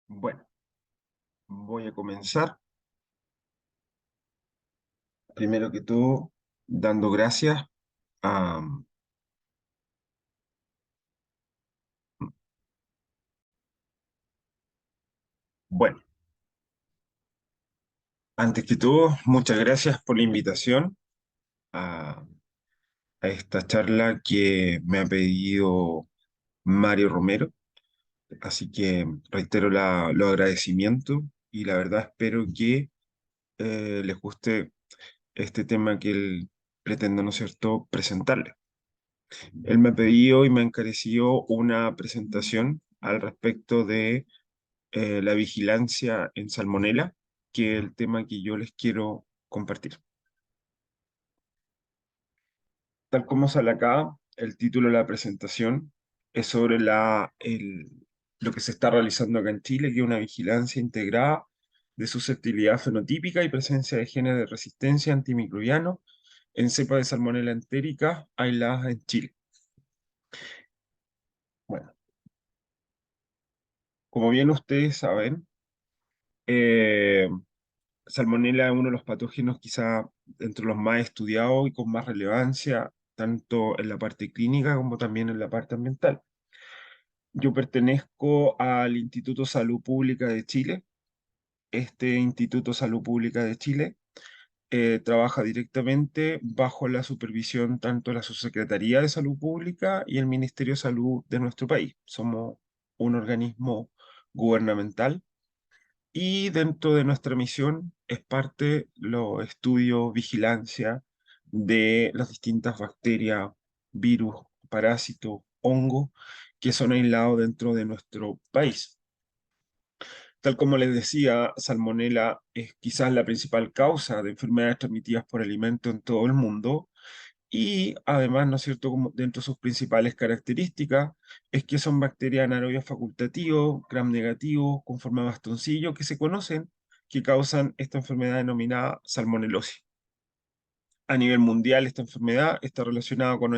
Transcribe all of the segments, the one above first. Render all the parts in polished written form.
Bueno, voy a comenzar. Primero que todo, dando gracias a... Bueno, antes que todo, muchas gracias por la invitación a, a esta charla que me ha pedido Mario Romero. Así que reitero los agradecimientos y la verdad espero que les guste este tema que él pretende, ¿no es cierto?, presentarle. Él me ha pedido y me ha encarecido una presentación al respecto de la vigilancia en salmonela, que es el tema que yo les quiero compartir. Tal como sale acá, el título de la presentación es sobre lo que se está realizando acá en Chile, que es una vigilancia integrada de susceptibilidad fenotípica y presencia de genes de resistencia antimicrobianos en cepas de salmonela entérica aisladas en Chile. Bueno, como bien ustedes saben, eh, Salmonella es uno de los patógenos quizá entre los más estudiados y con más relevancia, tanto en la parte clínica como también en la parte ambiental. Yo pertenezco al Instituto Salud Pública de Chile. Este Instituto Salud Pública de Chile trabaja directamente bajo la supervisión tanto de la Subsecretaría de Salud Pública y el Ministerio de Salud de nuestro país. Somos un organismo gubernamental y dentro de nuestra misión es parte los estudios, vigilancia de las distintas bacterias, virus, parásitos, hongos que son aislados dentro de nuestro país. Tal como les decía, Salmonella es quizás la principal causa de enfermedades transmitidas por alimentos en todo el mundo y además, ¿no es cierto?, como dentro de sus principales características, es que son bacterias anaerobias facultativos, gram negativos, con forma de bastoncillo, que se conocen, que causan esta enfermedad denominada salmonelosis. A nivel mundial, esta enfermedad está relacionada con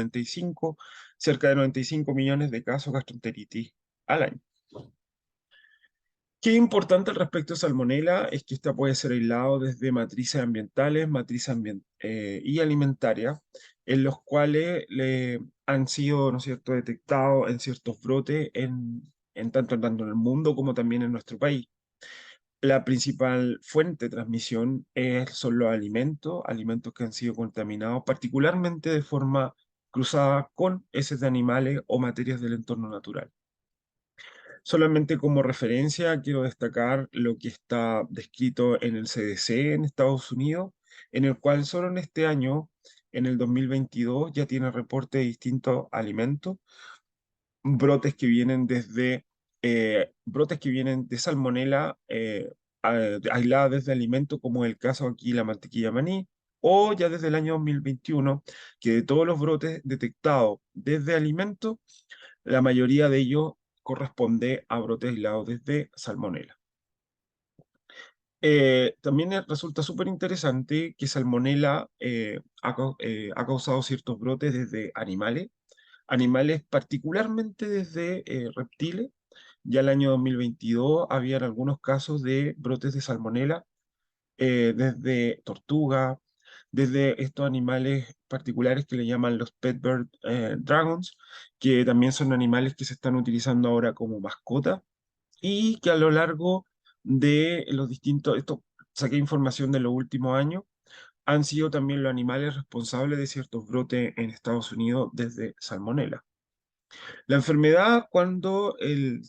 cerca de 95 millones de casos de gastroenteritis al año. Qué importante al respecto de Salmonella es que esta puede ser aislado desde matrices ambientales, y alimentarias, en los cuales han sido, ¿no es cierto?, detectados en ciertos brotes tanto en el mundo como también en nuestro país. La principal fuente de transmisión son los alimentos que han sido contaminados, particularmente de forma cruzada con heces de animales o materias del entorno natural. Solamente como referencia, quiero destacar lo que está descrito en el CDC en Estados Unidos, en el cual solo en este año, en el 2022, ya tiene reporte de distintos alimentos, brotes que vienen brotes que vienen de salmonela aislada desde alimentos, como el caso aquí la mantequilla maní, o ya desde el año 2021, que de todos los brotes detectados desde alimentos, la mayoría de ellos corresponde a brotes aislados desde Salmonella. También resulta súper interesante que Salmonella ha causado ciertos brotes desde animales particularmente desde reptiles. Ya el año 2022 habían algunos casos de brotes de Salmonella desde tortuga, desde estos animales particulares que le llaman los pet bird dragons, que también son animales que se están utilizando ahora como mascota y que a lo largo de saqué información de los últimos años, han sido también los animales responsables de ciertos brotes en Estados Unidos desde Salmonella. La enfermedad, cuando el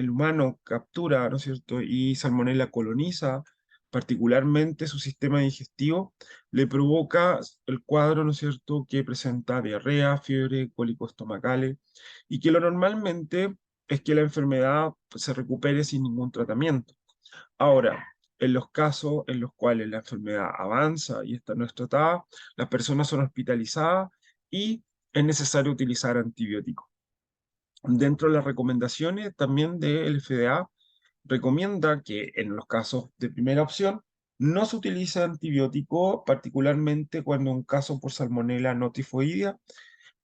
humano captura, ¿no es cierto?, y Salmonella coloniza particularmente su sistema digestivo, le provoca el cuadro, ¿no es cierto?, que presenta diarrea, fiebre, cólicos estomacales, y que lo normalmente es que la enfermedad se recupere sin ningún tratamiento. Ahora, en los casos en los cuales la enfermedad avanza y esta no es tratada, las personas son hospitalizadas y es necesario utilizar antibióticos. Dentro de las recomendaciones también del FDA, recomienda que en los casos de primera opción no se utilice antibiótico, particularmente cuando un caso por salmonella no tifoidea,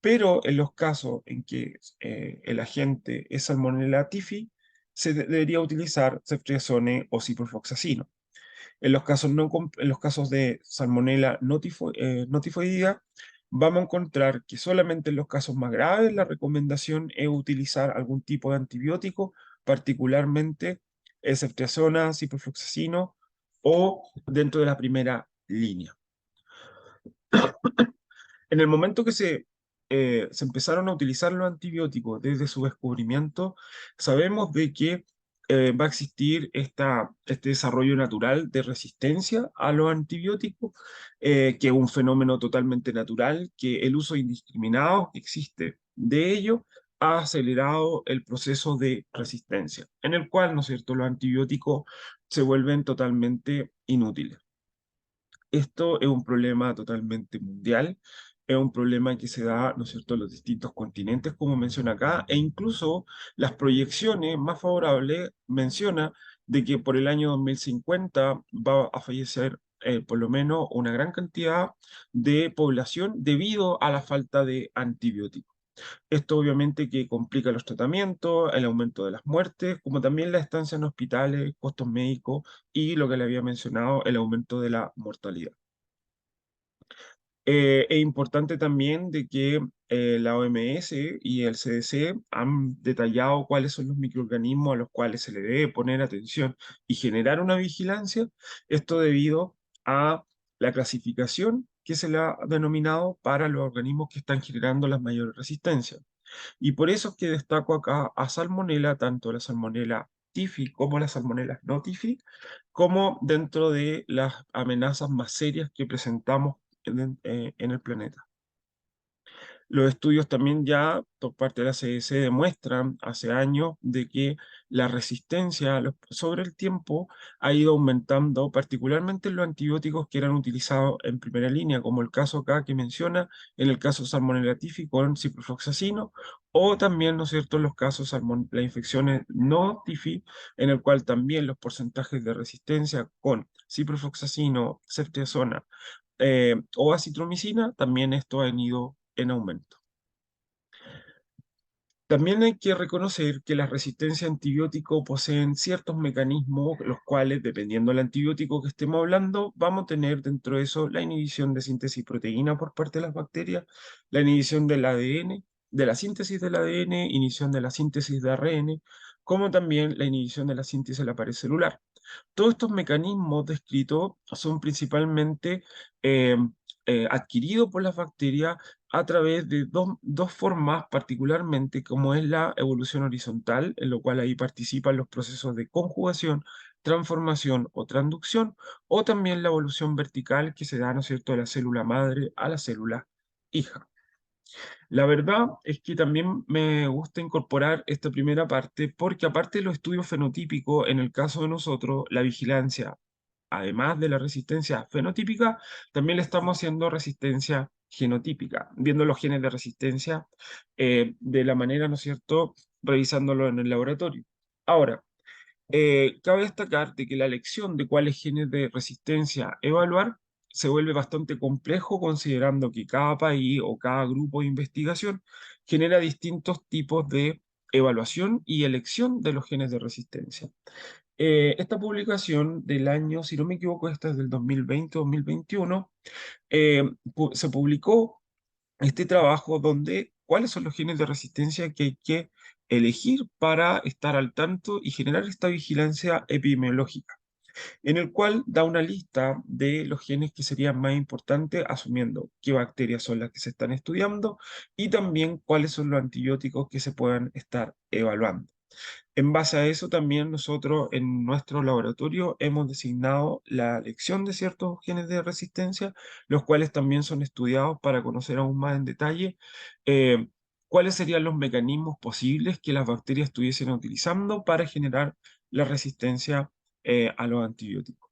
pero en los casos en que el agente es salmonella tifi, debería utilizar ceftriaxone o ciprofloxacino. En los casos de Salmonella notifoidea, vamos a encontrar que solamente en los casos más graves la recomendación es utilizar algún tipo de antibiótico, particularmente ceftriaxona, ciprofloxacino o dentro de la primera línea. En el momento que se empezaron a utilizar los antibióticos desde su descubrimiento, sabemos de que va a existir este desarrollo natural de resistencia a los antibióticos, que es un fenómeno totalmente natural, que el uso indiscriminado que existe de ello ha acelerado el proceso de resistencia, en el cual, ¿no es cierto?, los antibióticos se vuelven totalmente inútiles. Esto es un problema totalmente mundial, es un problema que se da, ¿no es cierto?, en los distintos continentes, como menciona acá, e incluso las proyecciones más favorables menciona de que por el año 2050 va a fallecer por lo menos una gran cantidad de población debido a la falta de antibióticos. Esto obviamente que complica los tratamientos, el aumento de las muertes, como también la estancia en hospitales, costos médicos y lo que le había mencionado, el aumento de la mortalidad. Es importante también de que la OMS y el CDC han detallado cuáles son los microorganismos a los cuales se le debe poner atención y generar una vigilancia. Esto debido a la clasificación que se le ha denominado para los organismos que están generando las mayores resistencias. Y por eso es que destaco acá a Salmonella, tanto la Salmonella tifi como la Salmonella no tifi, como dentro de las amenazas más serias que presentamos en el planeta. Los estudios también ya por parte de la CDC demuestran hace años de que la resistencia sobre el tiempo ha ido aumentando, particularmente en los antibióticos que eran utilizados en primera línea, como el caso acá que menciona, en el caso Salmonella typhi con ciprofloxacino, o también, ¿no es cierto?, en los casos las infecciones no TIFI, en el cual también los porcentajes de resistencia con ciprofloxacino, ceftriaxona o acitromicina, también esto ha ido en aumento. También hay que reconocer que las resistencias a antibióticos poseen ciertos mecanismos, los cuales, dependiendo del antibiótico que estemos hablando, vamos a tener dentro de eso la inhibición de síntesis proteína por parte de las bacterias, la inhibición del ADN, de la síntesis del ADN, inhibición de la síntesis de ARN, como también la inhibición de la síntesis de la pared celular. Todos estos mecanismos descritos son principalmente eh, adquiridos por las bacterias a través de dos formas particularmente, como es la evolución horizontal, en lo cual ahí participan los procesos de conjugación, transformación o transducción, o también la evolución vertical que se da, ¿no es cierto?, de la célula madre a la célula hija. La verdad es que también me gusta incorporar esta primera parte porque aparte de los estudios fenotípicos, en el caso de nosotros, la vigilancia, además de la resistencia fenotípica, también le estamos haciendo resistencia genotípica, viendo los genes de resistencia de la manera, ¿no es cierto?, revisándolo en el laboratorio. Ahora, cabe destacar de que la elección de cuáles genes de resistencia evaluar se vuelve bastante complejo considerando que cada país o cada grupo de investigación genera distintos tipos de evaluación y elección de los genes de resistencia. Esta publicación del año, si no me equivoco, esta es del 2020-2021, se publicó este trabajo donde cuáles son los genes de resistencia que hay que elegir para estar al tanto y generar esta vigilancia epidemiológica, en el cual da una lista de los genes que serían más importantes, asumiendo qué bacterias son las que se están estudiando y también cuáles son los antibióticos que se puedan estar evaluando. En base a eso también nosotros en nuestro laboratorio hemos designado la elección de ciertos genes de resistencia, los cuales también son estudiados para conocer aún más en detalle eh, cuáles serían los mecanismos posibles que las bacterias estuviesen utilizando para generar la resistencia a los antibióticos.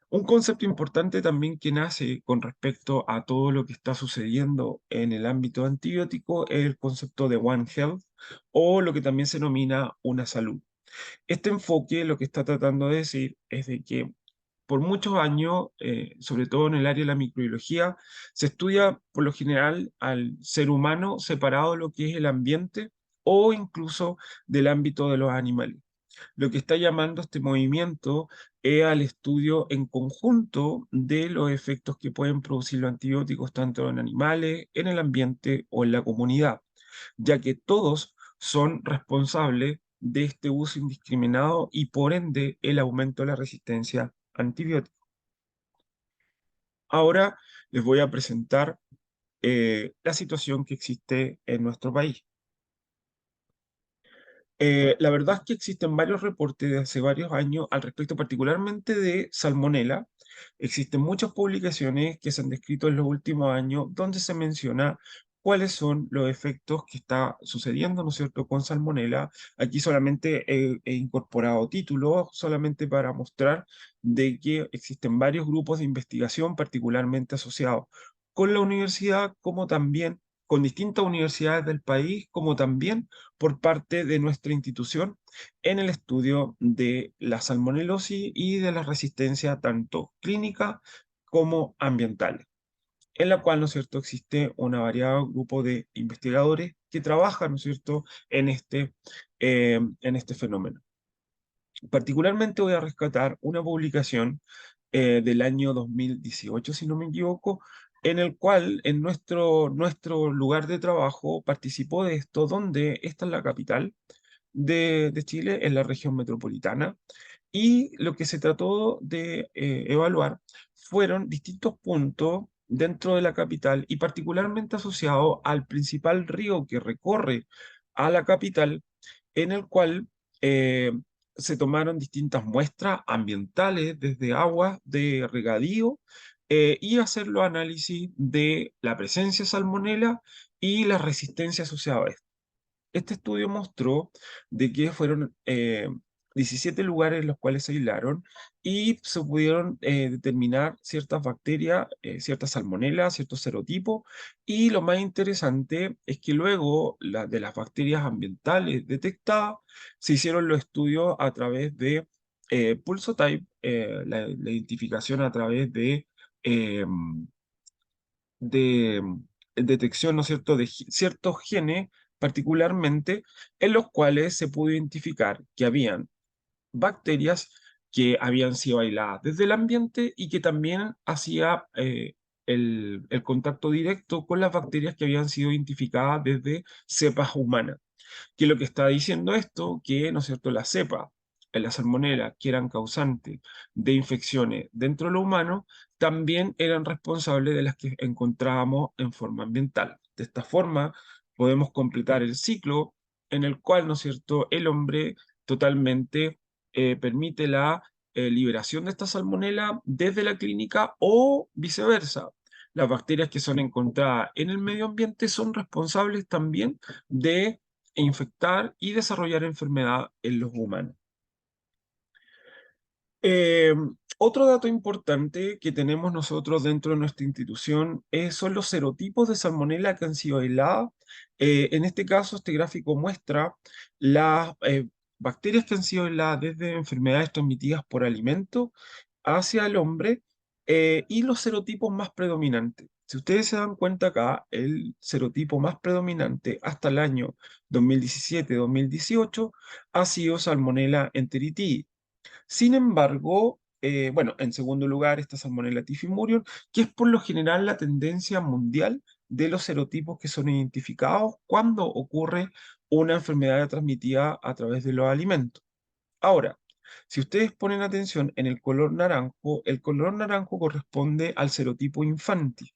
Un concepto importante también que nace con respecto a todo lo que está sucediendo en el ámbito antibiótico es el concepto de One Health o lo que también se denomina una salud. Este enfoque lo que está tratando de decir es de que por muchos años, sobre todo en el área de la microbiología, se estudia por lo general al ser humano separado de lo que es el ambiente o incluso del ámbito de los animales. Lo que está llamando este movimiento es al estudio en conjunto de los efectos que pueden producir los antibióticos tanto en animales, en el ambiente o en la comunidad, ya que todos son responsables de este uso indiscriminado y por ende el aumento de la resistencia a antibióticos. Ahora les voy a presentar la situación que existe en nuestro país. La verdad es que existen varios reportes de hace varios años al respecto, particularmente de salmonela. Existen muchas publicaciones que se han descrito en los últimos años donde se menciona cuáles son los efectos que está sucediendo, ¿no es cierto?, con salmonela. Aquí solamente he incorporado títulos, solamente para mostrar de que existen varios grupos de investigación, particularmente asociados con la universidad, como también con distintas universidades del país, como también por parte de nuestra institución en el estudio de la salmonelosis y de la resistencia tanto clínica como ambiental, en la cual, ¿no es cierto?, existe un variado grupo de investigadores que trabajan, ¿no es cierto?, en este fenómeno. Particularmente voy a rescatar una publicación del año 2018, si no me equivoco, en el cual en nuestro lugar de trabajo participó de esto, donde esta es la capital de Chile, en la región metropolitana, y lo que se trató de evaluar fueron distintos puntos dentro de la capital y particularmente asociado al principal río que recorre a la capital, en el cual eh, se tomaron distintas muestras ambientales, desde aguas de regadío, y hacer los análisis de la presencia de salmonela y la resistencia asociada a esto. Este estudio mostró de que fueron 17 lugares en los cuales se aislaron y se pudieron determinar ciertas bacterias, ciertas salmonelas, ciertos serotipos, y lo más interesante es que luego de las bacterias ambientales detectadas, se hicieron los estudios a través de Pulsotype, la identificación a través eh, de detección, ¿no es cierto?, de ciertos genes particularmente, en los cuales se pudo identificar que habían bacterias que habían sido aisladas desde el ambiente y que también hacía el contacto directo con las bacterias que habían sido identificadas desde cepas humanas. Que lo que está diciendo esto, que, ¿no es cierto?, la cepa, la salmonela, que eran causantes de infecciones dentro de lo humano, también eran responsables de las que encontrábamos en forma ambiental. De esta forma, podemos completar el ciclo en el cual, ¿no es cierto?, el hombre totalmente permite la liberación de esta salmonela desde la clínica o viceversa. Las bacterias que son encontradas en el medio ambiente son responsables también de infectar y desarrollar enfermedad en los humanos. Eh, Otro dato importante que tenemos nosotros dentro de nuestra institución son los serotipos de salmonela que han sido aislados. En este caso, este gráfico muestra las bacterias que han sido aisladas desde enfermedades transmitidas por alimento hacia el hombre y los serotipos más predominantes. Si ustedes se dan cuenta acá, el serotipo más predominante hasta el año 2017-2018 ha sido Salmonella enteritidis. Sin embargo, bueno, en segundo lugar está Salmonella typhimurium, que es por lo general la tendencia mundial de los serotipos que son identificados cuando ocurre una enfermedad transmitida a través de los alimentos. Ahora, si ustedes ponen atención en el color naranjo corresponde al serotipo infanti.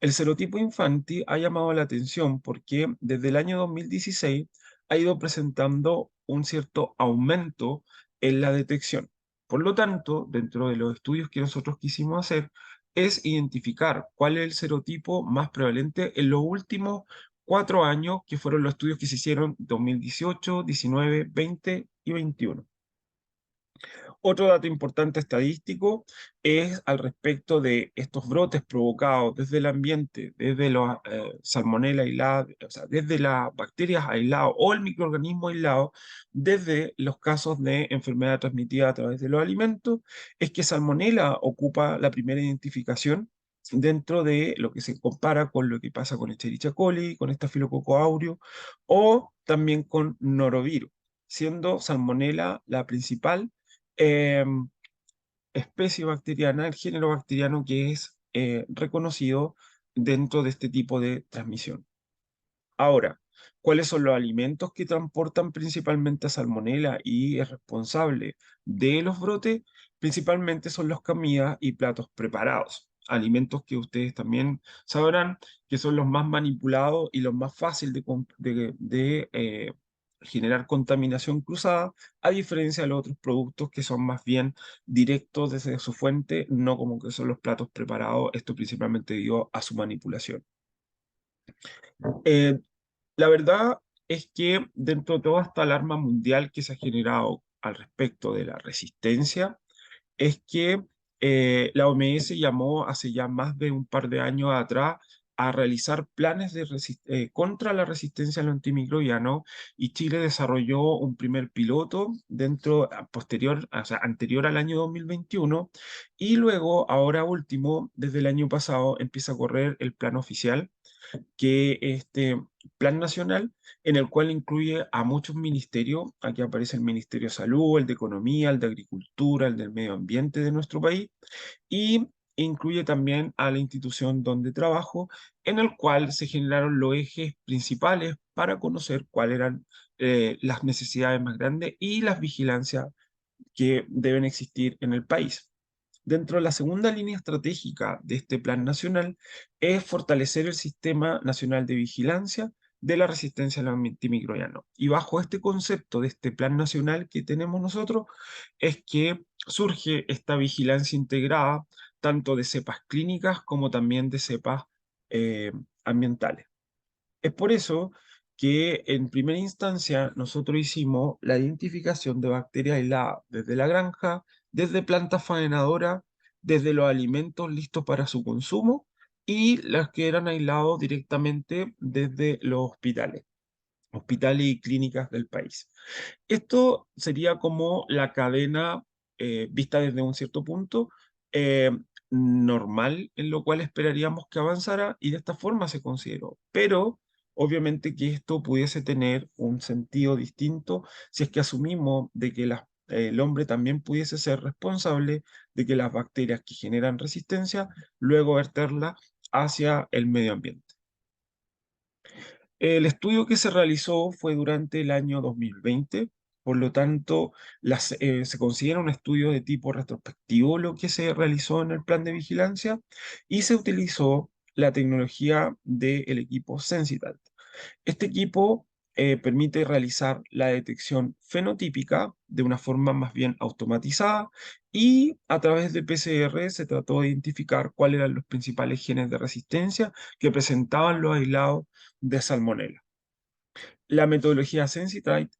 El serotipo infanti ha llamado la atención porque desde el año 2016 ha ido presentando un cierto aumento en la detección. Por lo tanto, dentro de los estudios que nosotros quisimos hacer, es identificar cuál es el serotipo más prevalente en los últimos 4 años, que fueron los estudios que se hicieron 2018, 19, 20 y 21. Otro dato importante estadístico es al respecto de estos brotes provocados desde el ambiente, desde los salmonella aislados, o sea, desde las bacterias aisladas o el microorganismo aislado, desde los casos de enfermedad transmitida a través de los alimentos, es que salmonella ocupa la primera identificación, dentro de lo que se compara con lo que pasa con Escherichia coli, con Staphylococcus aureus o también con norovirus, siendo Salmonella la principal eh, especie bacteriana, el género bacteriano que es reconocido dentro de este tipo de transmisión. Ahora, ¿cuáles son los alimentos que transportan principalmente a salmonela y es responsable de los brotes? Principalmente son las comidas y platos preparados. Alimentos que ustedes también sabrán que son los más manipulados y los más fáciles de generar contaminación cruzada, a diferencia de los otros productos que son más bien directos desde su fuente, no como que son los platos preparados, esto principalmente debido a su manipulación. Eh, la verdad es que dentro de toda esta alarma mundial que se ha generado al respecto de la resistencia, es que la OMS llamó hace ya más de un par de años atrás a realizar planes contra la resistencia al antimicrobiano y Chile desarrolló un primer piloto posterior, o sea, anterior al año 2021 y luego, ahora último, desde el año pasado empieza a correr el plan oficial que este plan nacional en el cual incluye a muchos ministerios. Aquí aparece el Ministerio de Salud, el de Economía, el de Agricultura, el del Medio Ambiente de nuestro país y incluye también a la institución donde trabajo, en el cual se generaron los ejes principales para conocer cuáles eran las necesidades más grandes y las vigilancias que deben existir en el país. Dentro de la segunda línea estratégica de este plan nacional es fortalecer el Sistema Nacional de Vigilancia de la Resistencia al Antimicrobiano. Y bajo este concepto de este plan nacional que tenemos nosotros es que surge esta vigilancia integrada tanto de cepas clínicas como también de cepas eh, ambientales. Es por eso que en primera instancia nosotros hicimos la identificación de bacterias aisladas desde la granja, desde plantas faenadoras, desde los alimentos listos para su consumo y las que eran aislados directamente desde los hospitales y clínicas del país. Esto sería como la cadena vista desde un cierto punto eh, normal, en lo cual esperaríamos que avanzara y de esta forma se consideró. Pero obviamente que esto pudiese tener un sentido distinto si es que asumimos de que el hombre también pudiese ser responsable de que las bacterias que generan resistencia luego verterla hacia el medio ambiente. El estudio que se realizó fue durante el año 2020, por lo tanto, se considera un estudio de tipo retrospectivo lo que se realizó en el plan de vigilancia y se utilizó la tecnología del equipo Sensitat. Este equipo permite realizar la detección fenotípica de una forma más bien automatizada y a través de PCR se trató de identificar cuáles eran los principales genes de resistencia que presentaban los aislados de salmonela. La metodología Sensitite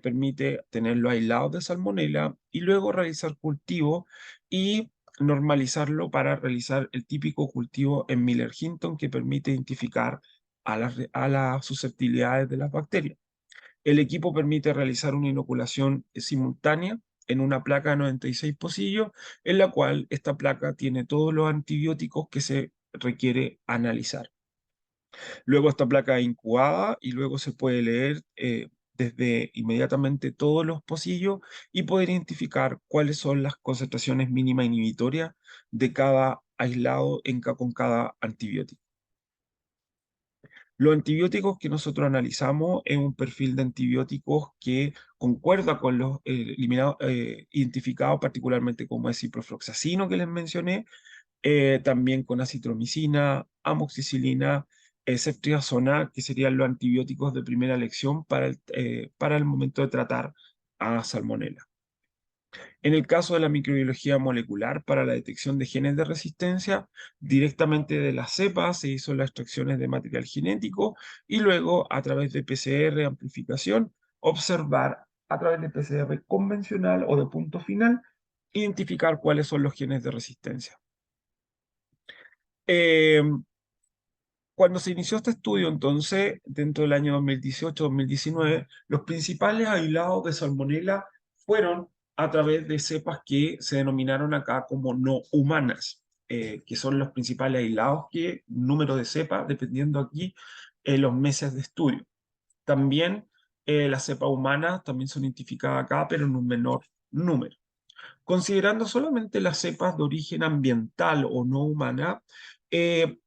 permite tenerlo aislados de salmonela y luego realizar cultivo y normalizarlo para realizar el típico cultivo en Miller-Hinton que permite identificar a las susceptibilidades de las bacterias. El equipo permite realizar una inoculación simultánea en una placa de 96 pocillos, en la cual esta placa tiene todos los antibióticos que se requiere analizar. Luego esta placa es incubada y luego se puede leer desde inmediatamente todos los pocillos y poder identificar cuáles son las concentraciones mínimas inhibitorias de cada aislado con cada antibiótico. Los antibióticos que nosotros analizamos es un perfil de antibióticos que concuerda con los identificados particularmente como el ciprofloxacino que les mencioné, también con acitromicina, amoxicilina, ceftriaxona, que serían los antibióticos de primera elección para el momento de tratar a salmonela. En el caso de la microbiología molecular para la detección de genes de resistencia, directamente de las cepas se hizo las extracciones de material genético y luego a través de PCR amplificación, observar a través de PCR convencional o de punto final, identificar cuáles son los genes de resistencia. Eh, Cuando se inició este estudio, entonces, dentro del año 2018-2019, los principales aislados de salmonela fueron a través de cepas que se denominaron acá como no humanas. que son los principales aislados, que número de cepas, dependiendo aquí los meses de estudio. También las cepas humanas también son identificadas acá, pero en un menor número. Considerando solamente las cepas de origen ambiental o no humana, eh,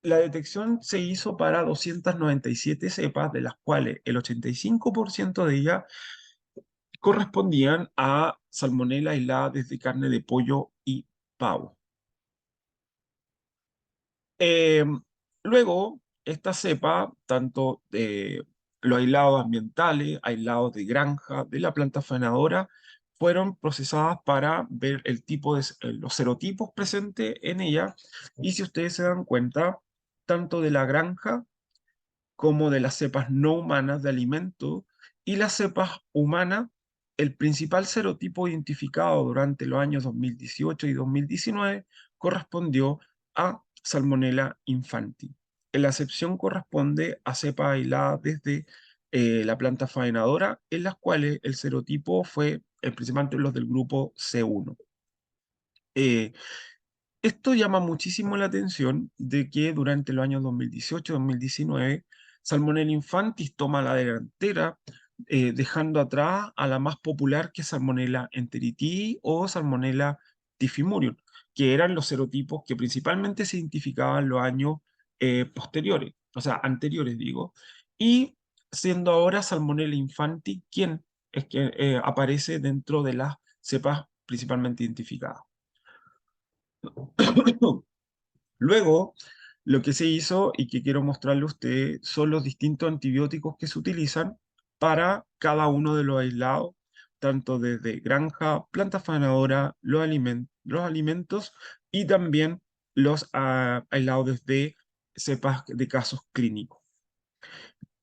la detección se hizo para 297 cepas, de las cuales el 85% de ellas correspondían a salmonela aislada desde carne de pollo y pavo. Eh, Luego, esta cepa, tanto de los aislados ambientales, aislados de granja, de la planta faenadora, fueron procesadas para ver el tipo de los serotipos presentes en ella. Y si ustedes se dan cuenta, tanto de la granja como de las cepas no humanas de alimento y las cepas humanas, el principal serotipo identificado durante los años 2018 y 2019 correspondió a Salmonella infanti. La excepción corresponde a cepas aisladas desde la planta faenadora, en las cuales el serotipo fue principalmente los del grupo C1. Eh, Esto llama muchísimo la atención de que durante los años 2018-2019, Salmonella Infantis toma la delantera, dejando atrás a la más popular, que es Salmonella enteritidi o Salmonella typhimurium, que eran los serotipos que principalmente se identificaban en los años posteriores, o sea, anteriores digo, y siendo ahora Salmonella Infanti quien es que aparece dentro de las cepas principalmente identificadas. Luego, lo que se hizo y que quiero mostrarle a usted son los distintos antibióticos que se utilizan para cada uno de los aislados, tanto desde granja, planta faenadora, los alimentos y también los aislados desde cepas de casos clínicos.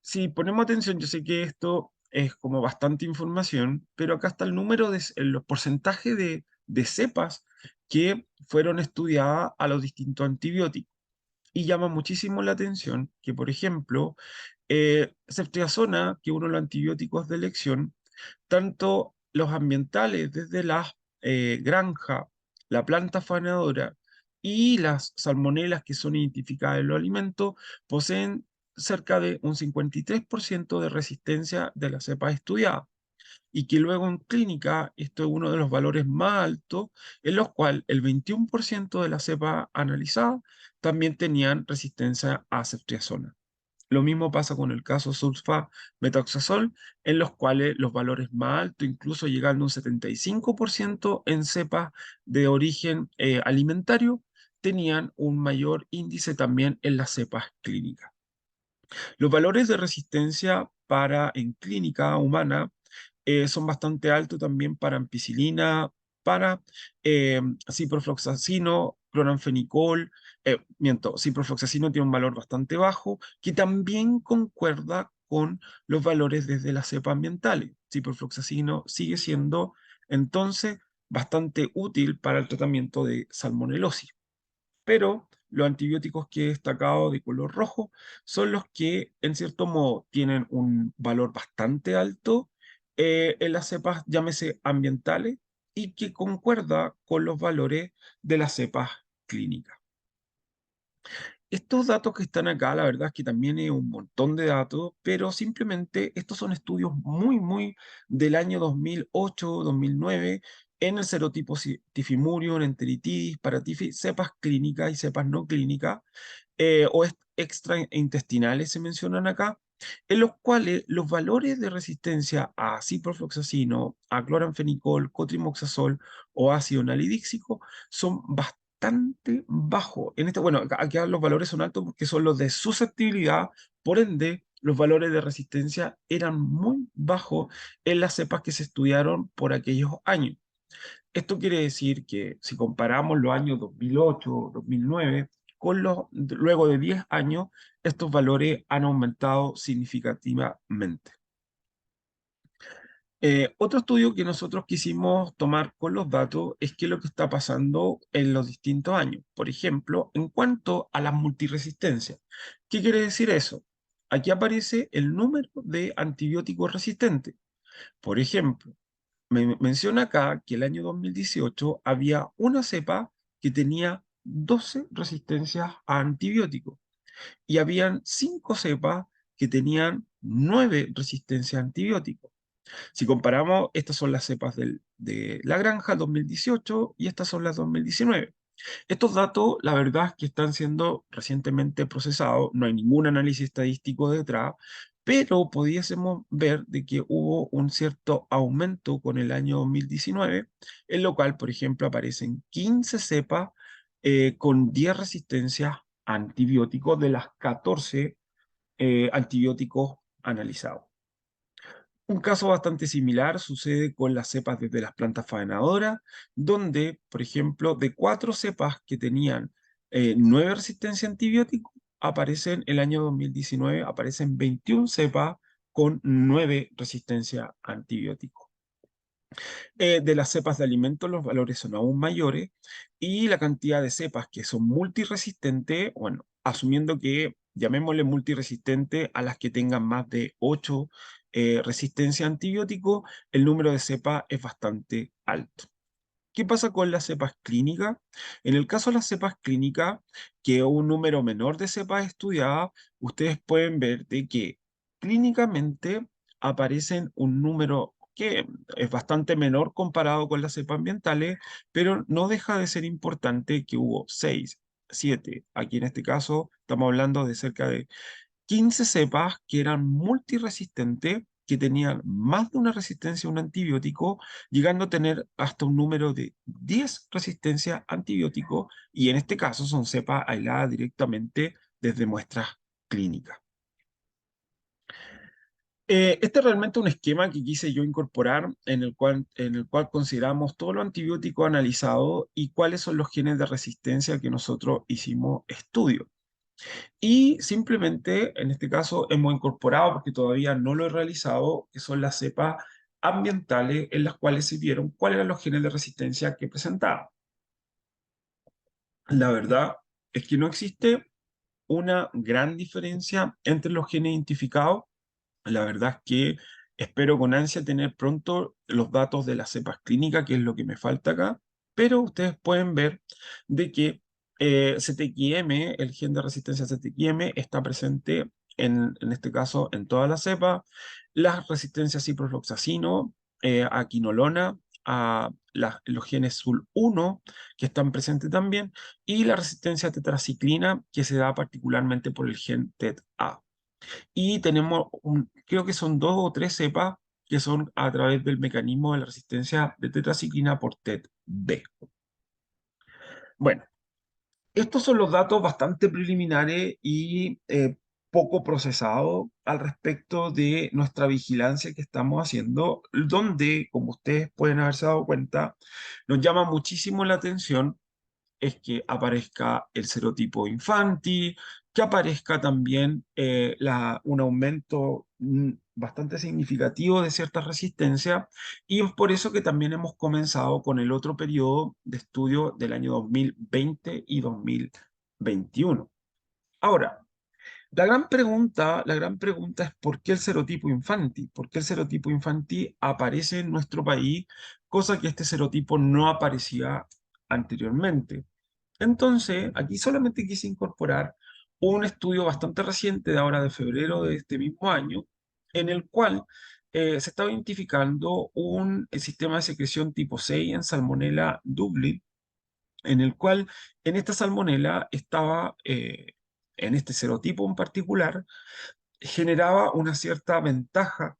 Si ponemos atención, yo sé que esto es como bastante información, pero acá está el número de los porcentajes de cepas que fueron estudiadas a los distintos antibióticos. Y llama muchísimo la atención que, por ejemplo, ceftriaxona, que es uno de los antibióticos de elección, tanto los ambientales desde la granja, la planta faenadora y las salmonelas que son identificadas en los alimentos, poseen cerca de un 53% de resistencia de la cepa estudiada y que luego en clínica esto es uno de los valores más altos, en los cuales el 21% de la cepa analizada también tenían resistencia a ceftriaxona. Lo mismo pasa con el caso sulfa-metoxazol, en los cuales los valores más altos, incluso llegando a un 75% en cepas de origen alimentario, tenían un mayor índice también en las cepas clínicas. Los valores de resistencia para en clínica humana son bastante altos también para ampicilina, para ciprofloxacino, cloranfenicol, ciprofloxacino tiene un valor bastante bajo, que también concuerda con los valores desde las cepas ambientales. Ciprofloxacino sigue siendo entonces bastante útil para el tratamiento de salmonelosis, pero los antibióticos que he destacado de color rojo son los que, en cierto modo, tienen un valor bastante alto en las cepas, llámese ambientales, y que concuerda con los valores de las cepas clínicas. Estos datos que están acá, la verdad es que también es un montón de datos, pero simplemente estos son estudios muy del año 2008, 2009, en el serotipo tifimurium, enteritidis, paratifis, cepas clínicas y cepas no clínicas, o extraintestinales se mencionan acá, en los cuales los valores de resistencia a ciprofloxacino, a cloranfenicol, cotrimoxazol o ácido nalidíxico son bastante bajos. Bueno, aquí los valores son altos porque son los de susceptibilidad, por ende, los valores de resistencia eran muy bajos en las cepas que se estudiaron por aquellos años. Esto quiere decir que si comparamos los años 2008, 2009, luego de 10 años, estos valores han aumentado significativamente. Otro estudio que nosotros quisimos tomar con los datos es qué es lo que está pasando en los distintos años. Por ejemplo, en cuanto a las multiresistencias. ¿Qué quiere decir eso? Aquí aparece el número de antibióticos resistentes. Por ejemplo, menciona acá que el año 2018 había una cepa que tenía 12 resistencias a antibióticos y habían 5 cepas que tenían 9 resistencias a antibióticos. Si comparamos, estas son las cepas de la granja 2018 y estas son las 2019. Estos datos, la verdad es que están siendo recientemente procesados, no hay ningún análisis estadístico detrás, pero pudiésemos ver de que hubo un cierto aumento con el año 2019, en lo cual, por ejemplo, aparecen 15 cepas con 10 resistencias a antibióticos de las 14 antibióticos analizados. Un caso bastante similar sucede con las cepas desde las plantas faenadoras, donde, por ejemplo, de 4 cepas que tenían 9 resistencia a antibióticos, aparecen el año 2019, aparecen 21 cepas con 9 resistencia a antibióticos. De las cepas de alimentos los valores son aún mayores y la cantidad de cepas que son multiresistentes, bueno, asumiendo que llamémosle multiresistente a las que tengan más de 8 resistencia a antibióticos, el número de cepas es bastante alto. ¿Qué pasa con las cepas clínicas? En el caso de las cepas clínicas, que un número menor de cepas estudiadas, ustedes pueden ver de que clínicamente aparecen un número que es bastante menor comparado con las cepas ambientales, pero no deja de ser importante que hubo 6, 7, aquí en este caso estamos hablando de cerca de 15 cepas que eran multiresistentes, que tenían más de una resistencia a un antibiótico, llegando a tener hasta un número de 10 resistencias a antibióticos, y en este caso son cepas aisladas directamente desde muestras clínicas. Este es realmente un esquema que quise yo incorporar en el cual consideramos todos los antibióticos analizados y cuáles son los genes de resistencia que nosotros hicimos estudio. Y simplemente, en este caso, hemos incorporado, porque todavía no lo he realizado, que son las cepas ambientales en las cuales se vieron cuáles eran los genes de resistencia que presentaban. La verdad es que no existe una gran diferencia entre los genes identificados. La verdad es que espero con ansia tener pronto los datos de las cepas clínicas, que es lo que me falta acá, pero ustedes pueden ver de que CTXM, el gen de resistencia a CTXM, está presente en este caso en todas las cepas. Las resistencias a ciprofloxacino, a quinolona, los genes SUL1, que están presentes también, y la resistencia a tetraciclina, que se da particularmente por el gen TET-A. Y tenemos, creo que son 2 o 3 cepas que son a través del mecanismo de la resistencia de tetraciclina por TET-B. Bueno, estos son los datos bastante preliminares y poco procesados al respecto de nuestra vigilancia que estamos haciendo, donde, como ustedes pueden haberse dado cuenta, nos llama muchísimo la atención es que aparezca el serotipo infantil, que aparezca también un aumento bastante significativo de cierta resistencia, y es por eso que también hemos comenzado con el otro periodo de estudio del año 2020 y 2021. Ahora, la gran pregunta es ¿por qué el serotipo infantil? ¿Por qué el serotipo infantil aparece en nuestro país, cosa que este serotipo no aparecía anteriormente? Entonces, aquí solamente quise incorporar un estudio bastante reciente de ahora de febrero de este mismo año, en el cual se estaba identificando un sistema de secreción tipo 6 en Salmonella Dublin, en el cual en esta salmonela estaba, en este serotipo en particular, generaba una cierta ventaja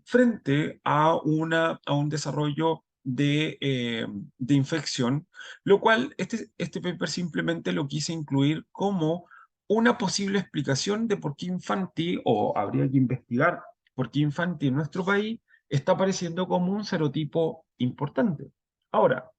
frente a un desarrollo de infección, lo cual este paper simplemente lo quise incluir como una posible explicación de por qué Infanti, o habría que investigar por qué Infanti en nuestro país está apareciendo como un serotipo importante. Ahora,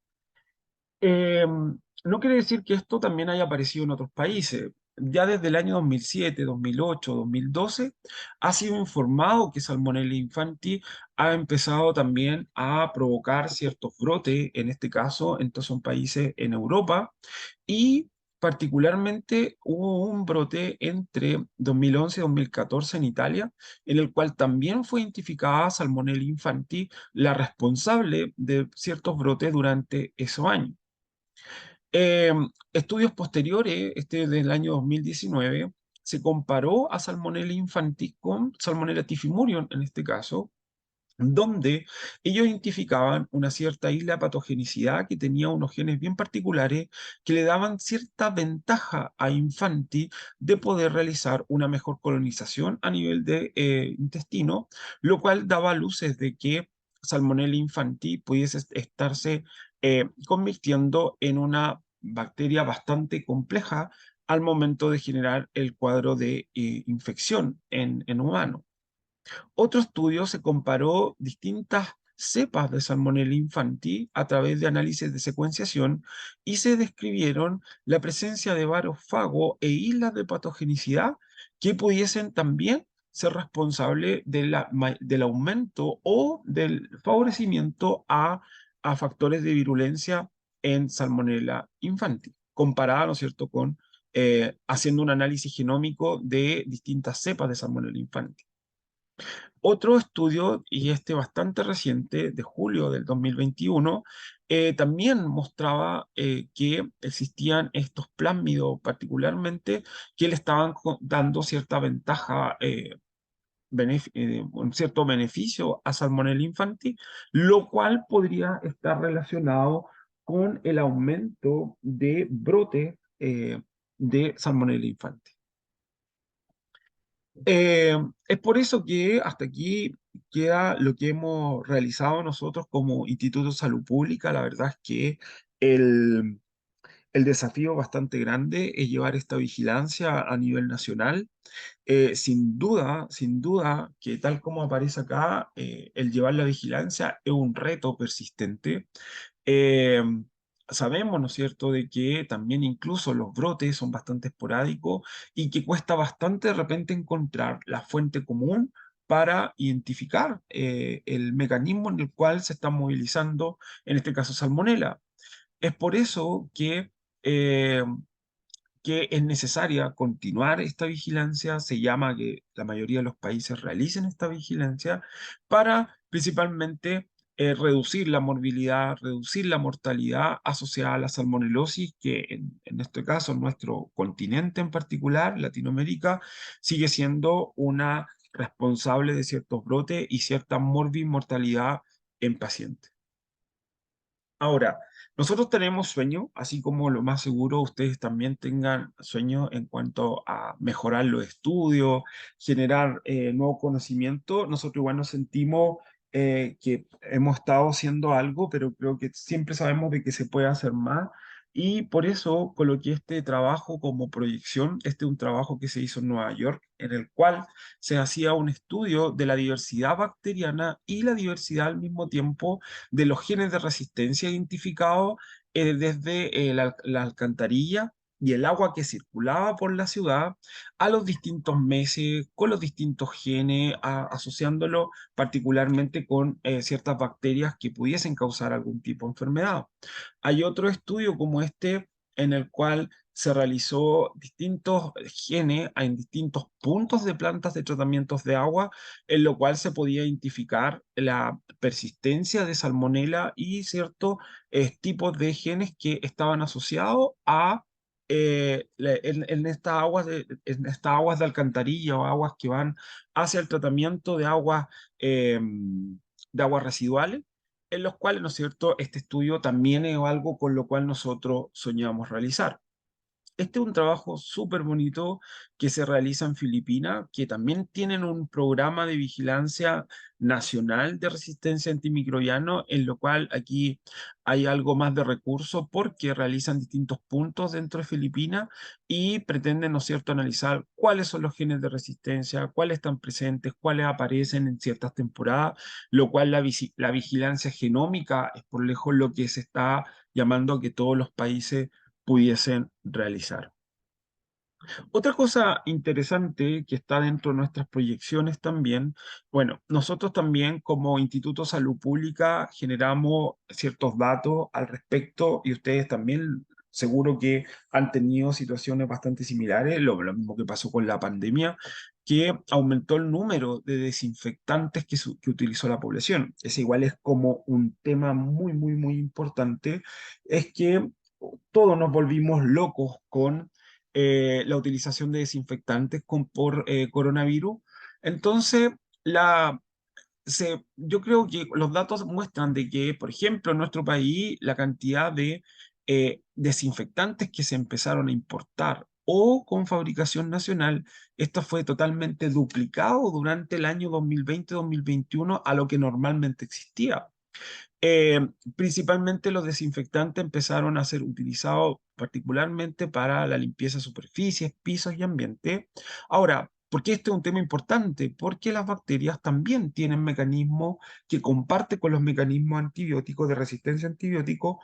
no quiere decir que esto también haya aparecido en otros países. Ya desde el año 2007, 2008, 2012, ha sido informado que Salmonella infanti ha empezado también a provocar ciertos brotes, en este caso, entonces son países en Europa, y particularmente hubo un brote entre 2011 y 2014 en Italia, en el cual también fue identificada Salmonella infanti, la responsable de ciertos brotes durante esos años. Eh, Estudios posteriores, este del año 2019, se comparó a Salmonella infantis con Salmonella typhimurion en este caso, donde ellos identificaban una cierta isla de patogenicidad que tenía unos genes bien particulares que le daban cierta ventaja a Infanti de poder realizar una mejor colonización a nivel de intestino, lo cual daba luces de que Salmonella infanti pudiese estarse convirtiendo en una bacteria bastante compleja al momento de generar el cuadro de infección en humanos. Otro estudio se comparó distintas cepas de Salmonella infantil a través de análisis de secuenciación y se describieron la presencia de varofago e islas de patogenicidad que pudiesen también ser responsables de del aumento o del favorecimiento a factores de virulencia en Salmonella infantil, comparada, ¿no es cierto?, con haciendo un análisis genómico de distintas cepas de Salmonella infantil. Otro estudio, y este bastante reciente, de julio del 2021, también mostraba que existían estos plásmidos particularmente que le estaban dando cierta ventaja, un cierto beneficio a Salmonella infantil, lo cual podría estar relacionado con el aumento de brote de Salmonella infantil. Es por eso que hasta aquí queda lo que hemos realizado nosotros como Instituto de Salud Pública. La verdad es que el, el desafío bastante grande es llevar esta vigilancia a nivel nacional. Sin duda que tal como aparece acá, el llevar la vigilancia es un reto persistente. Eh, Sabemos, ¿no es cierto?, de que también incluso los brotes son bastante esporádicos y que cuesta bastante de repente encontrar la fuente común para identificar el mecanismo en el cual se está movilizando, en este caso, salmonela. Es por eso eh, que es necesaria continuar esta vigilancia, se llama que la mayoría de los países realicen esta vigilancia para principalmente reducir la morbilidad, reducir la mortalidad asociada a la salmonelosis, que en este caso, en nuestro continente en particular, Latinoamérica, sigue siendo una responsable de ciertos brotes y cierta mortalidad en pacientes. Ahora, nosotros tenemos sueño, así como lo más seguro ustedes también tengan sueño en cuanto a mejorar los estudios, generar nuevo conocimiento. Nosotros igual nos sentimos que hemos estado haciendo algo, pero creo que siempre sabemos de que se puede hacer más. Y por eso coloqué este trabajo como proyección. Este es un trabajo que se hizo en Nueva York, en el cual se hacía un estudio de la diversidad bacteriana y la diversidad al mismo tiempo de los genes de resistencia identificados desde la alcantarilla y el agua que circulaba por la ciudad a los distintos meses, con los distintos genes, asociándolo particularmente con ciertas bacterias que pudiesen causar algún tipo de enfermedad. Hay otro estudio como este en el cual se realizó distintos genes en distintos puntos de plantas de tratamientos de agua, en lo cual se podía identificar la persistencia de salmonela y ciertos tipos de genes que estaban asociados a en en estas aguas de alcantarilla o aguas que van hacia el tratamiento de aguas residuales, en los cuales, ¿no es cierto?, este estudio también es algo con lo cual nosotros soñamos realizar. Este es un trabajo súper bonito que se realiza en Filipinas, que también tienen un programa de vigilancia nacional de resistencia antimicrobiano, en lo cual aquí hay algo más de recursos porque realizan distintos puntos dentro de Filipinas y pretenden, ¿no es cierto?, analizar cuáles son los genes de resistencia, cuáles están presentes, cuáles aparecen en ciertas temporadas, lo cual la vigilancia genómica es por lejos lo que se está llamando a que todos los países pudiesen realizar. Otra cosa interesante que está dentro de nuestras proyecciones también, bueno, nosotros también como Instituto de Salud Pública generamos ciertos datos al respecto y ustedes también seguro que han tenido situaciones bastante similares, lo mismo que pasó con la pandemia, que aumentó el número de desinfectantes que utilizó la población. Ese igual es como un tema muy, muy, muy importante, es que todos nos volvimos locos con la utilización de desinfectantes por coronavirus. Entonces, yo creo que los datos muestran de que, por ejemplo, en nuestro país, la cantidad de desinfectantes que se empezaron a importar o con fabricación nacional, esto fue totalmente duplicado durante el año 2020-2021 a lo que normalmente existía. Eh, Principalmente los desinfectantes empezaron a ser utilizados particularmente para la limpieza de superficies, pisos y ambiente. Ahora, ¿por qué este es un tema importante? Porque las bacterias también tienen mecanismos que comparten con los mecanismos antibióticos de resistencia a antibióticos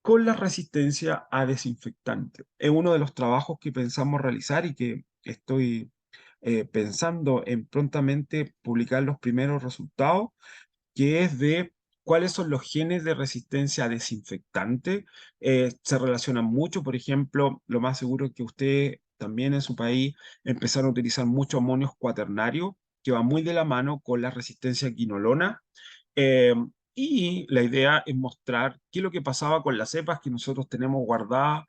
con la resistencia a desinfectantes. Es uno de los trabajos que pensamos realizar y que estoy pensando en prontamente publicar los primeros resultados, que es de cuáles son los genes de resistencia a desinfectante. Se relacionan mucho, por ejemplo, lo más seguro es que usted también en su país empezaron a utilizar mucho amonios cuaternarios, que va muy de la mano con la resistencia a quinolona. Eh, y la idea es mostrar qué es lo que pasaba con las cepas que nosotros tenemos guardadas,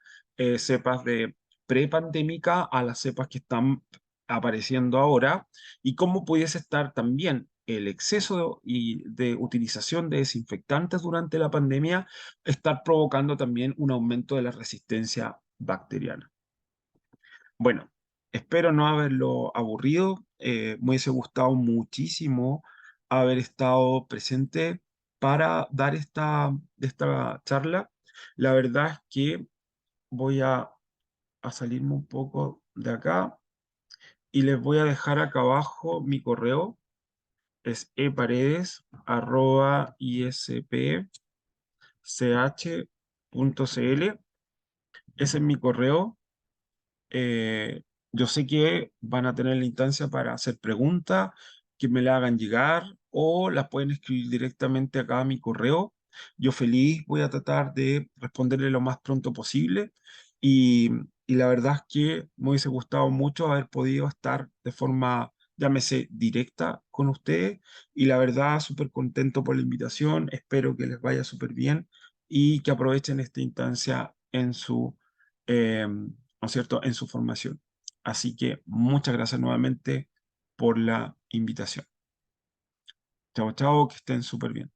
cepas de prepandémica a las cepas que están apareciendo ahora, y cómo pudiese estar también el exceso de utilización de desinfectantes durante la pandemia, estar provocando también un aumento de la resistencia bacteriana. Bueno, espero no haberlo aburrido. Me hubiese gustado muchísimo haber estado presente para dar esta charla. La verdad es que voy a salirme un poco de acá y les voy a dejar acá abajo mi correo. Es eparedes@ispch.cl. Ese es mi correo. Eh, yo sé que van a tener la instancia para hacer preguntas, que me la hagan llegar o las pueden escribir directamente acá a mi correo. Yo feliz voy a tratar de responderle lo más pronto posible y, y la verdad es que me hubiese gustado mucho haber podido estar de forma, llámese, directa con ustedes y la verdad súper contento por la invitación. Espero que les vaya súper bien y que aprovechen esta instancia en su... ¿no es cierto?, en su formación. Así que muchas gracias nuevamente por la invitación. Chao, chao, que estén súper bien.